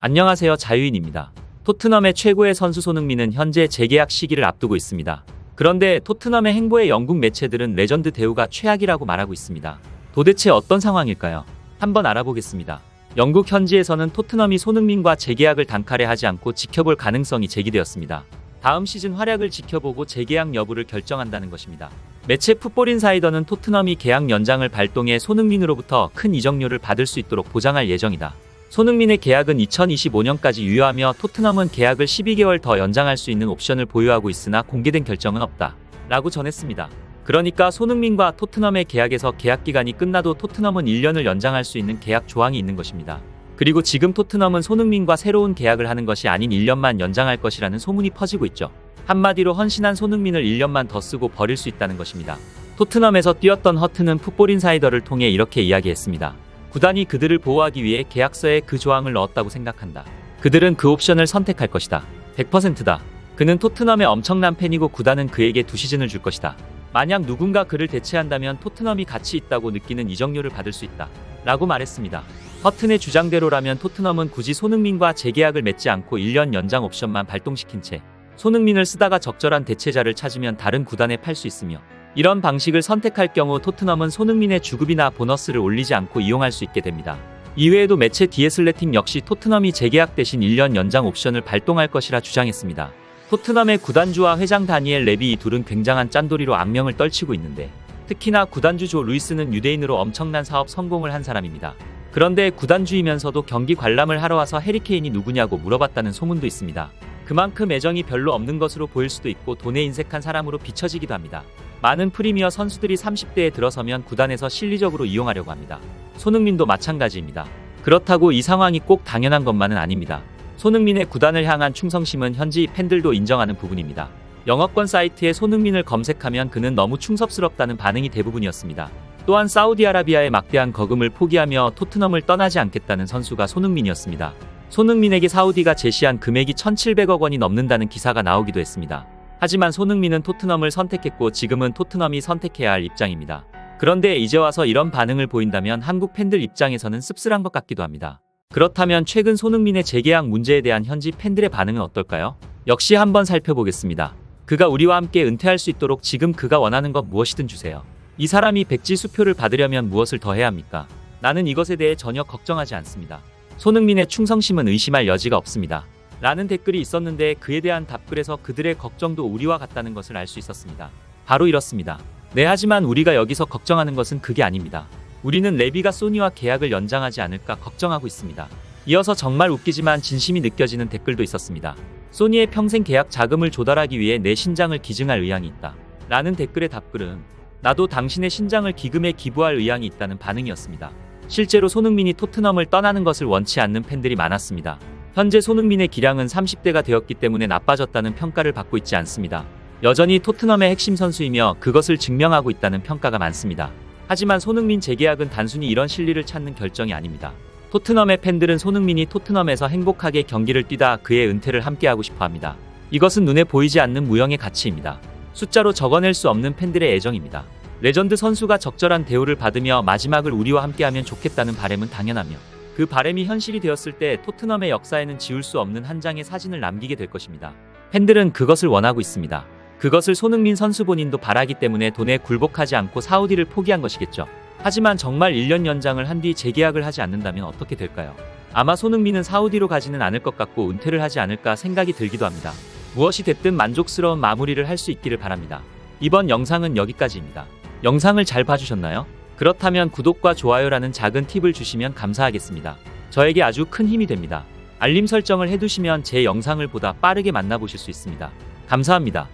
안녕하세요, 자유인입니다. 토트넘의 최고의 선수 손흥민은 현재 재계약 시기를 앞두고 있습니다. 그런데 토트넘의 행보에 영국 매체들은 레전드 대우가 최악이라고 말하고 있습니다. 도대체 어떤 상황일까요? 한번 알아보겠습니다. 영국 현지에서는 토트넘이 손흥민과 재계약을 단칼에 하지 않고 지켜볼 가능성이 제기되었습니다. 다음 시즌 활약을 지켜보고 재계약 여부를 결정한다는 것입니다. 매체 풋볼인사이더는 토트넘이 계약 연장을 발동해 손흥민으로부터 큰 이적료를 받을 수 있도록 보장할 예정이다. 손흥민의 계약은 2025년까지 유효하며 토트넘은 계약을 12개월 더 연장할 수 있는 옵션을 보유하고 있으나 공개된 결정은 없다. 라고 전했습니다. 그러니까 손흥민과 토트넘의 계약에서 계약 기간이 끝나도 토트넘은 1년을 연장할 수 있는 계약 조항이 있는 것입니다. 그리고 지금 토트넘은 손흥민과 새로운 계약을 하는 것이 아닌 1년만 연장할 것이라는 소문이 퍼지고 있죠. 한마디로 헌신한 손흥민을 1년만 더 쓰고 버릴 수 있다는 것입니다. 토트넘에서 뛰었던 허트는 풋볼인사이더를 통해 이렇게 이야기했습니다. 구단이 그들을 보호하기 위해 계약서에 그 조항을 넣었다고 생각한다. 그들은 그 옵션을 선택할 것이다. 100%다. 그는 토트넘의 엄청난 팬이고 구단은 그에게 2시즌을 줄 것이다. 만약 누군가 그를 대체한다면 토트넘이 가치 있다고 느끼는 이적료를 받을 수 있다. 라고 말했습니다. 허튼의 주장대로라면 토트넘은 굳이 손흥민과 재계약을 맺지 않고 1년 연장 옵션만 발동시킨 채 손흥민을 쓰다가 적절한 대체자를 찾으면 다른 구단에 팔 수 있으며 이런 방식을 선택할 경우 토트넘은 손흥민의 주급이나 보너스를 올리지 않고 이용할 수 있게 됩니다. 이외에도 매체 디에슬레틱 역시 토트넘이 재계약 대신 1년 연장 옵션을 발동할 것이라 주장했습니다. 토트넘의 구단주와 회장 다니엘 레비 이 둘은 굉장한 짠돌이로 악명을 떨치고 있는데 특히나 구단주 조 루이스는 유대인으로 엄청난 사업 성공을 한 사람입니다. 그런데 구단주이면서도 경기 관람을 하러 와서 해리케인이 누구냐고 물어봤다는 소문도 있습니다. 그만큼 애정이 별로 없는 것으로 보일 수도 있고 돈에 인색한 사람으로 비춰지기도 합니다. 많은 프리미어 선수들이 30대에 들어서면 구단에서 실리적으로 이용하려고 합니다. 손흥민도 마찬가지입니다. 그렇다고 이 상황이 꼭 당연한 것만은 아닙니다. 손흥민의 구단을 향한 충성심은 현지 팬들도 인정하는 부분입니다. 영어권 사이트에 손흥민을 검색하면 그는 너무 충성스럽다는 반응이 대부분이었습니다. 또한 사우디아라비아의 막대한 거금을 포기하며 토트넘을 떠나지 않겠다는 선수가 손흥민이었습니다. 손흥민에게 사우디가 제시한 금액이 1,700억 원이 넘는다는 기사가 나오기도 했습니다. 하지만 손흥민은 토트넘을 선택했고 지금은 토트넘이 선택해야 할 입장입니다. 그런데 이제 와서 이런 반응을 보인다면 한국 팬들 입장에서는 씁쓸한 것 같기도 합니다. 그렇다면 최근 손흥민의 재계약 문제에 대한 현지 팬들의 반응은 어떨까요? 역시 한번 살펴보겠습니다. 그가 우리와 함께 은퇴할 수 있도록 지금 그가 원하는 것 무엇이든 주세요. 이 사람이 백지 수표를 받으려면 무엇을 더 해야 합니까? 나는 이것에 대해 전혀 걱정하지 않습니다. 손흥민의 충성심은 의심할 여지가 없습니다. 라는 댓글이 있었는데 그에 대한 답글에서 그들의 걱정도 우리와 같다는 것을 알 수 있었습니다. 바로 이렇습니다. 네, 하지만 우리가 여기서 걱정하는 것은 그게 아닙니다. 우리는 레비가 소니와 계약을 연장하지 않을까 걱정하고 있습니다. 이어서 정말 웃기지만 진심이 느껴지는 댓글도 있었습니다. 소니의 평생 계약 자금을 조달하기 위해 내 신장을 기증할 의향이 있다. 라는 댓글의 답글은 나도 당신의 신장을 기금에 기부할 의향이 있다는 반응이었습니다. 실제로 손흥민이 토트넘을 떠나는 것을 원치 않는 팬들이 많았습니다. 현재 손흥민의 기량은 30대가 되었기 때문에 나빠졌다는 평가를 받고 있지 않습니다. 여전히 토트넘의 핵심 선수이며 그것을 증명하고 있다는 평가가 많습니다. 하지만 손흥민 재계약은 단순히 이런 실리를 찾는 결정이 아닙니다. 토트넘의 팬들은 손흥민이 토트넘에서 행복하게 경기를 뛰다 그의 은퇴를 함께하고 싶어합니다. 이것은 눈에 보이지 않는 무형의 가치입니다. 숫자로 적어낼 수 없는 팬들의 애정입니다. 레전드 선수가 적절한 대우를 받으며 마지막을 우리와 함께하면 좋겠다는 바람은 당연하며 그 바람이 현실이 되었을 때 토트넘의 역사에는 지울 수 없는 한 장의 사진을 남기게 될 것입니다. 팬들은 그것을 원하고 있습니다. 그것을 손흥민 선수 본인도 바라기 때문에 돈에 굴복하지 않고 사우디를 포기한 것이겠죠. 하지만 정말 1년 연장을 한 뒤 재계약을 하지 않는다면 어떻게 될까요? 아마 손흥민은 사우디로 가지는 않을 것 같고 은퇴를 하지 않을까 생각이 들기도 합니다. 무엇이 됐든 만족스러운 마무리를 할 수 있기를 바랍니다. 이번 영상은 여기까지입니다. 영상을 잘 봐주셨나요? 그렇다면 구독과 좋아요라는 작은 팁을 주시면 감사하겠습니다. 저에게 아주 큰 힘이 됩니다. 알림 설정을 해두시면 제 영상을 보다 빠르게 만나보실 수 있습니다. 감사합니다.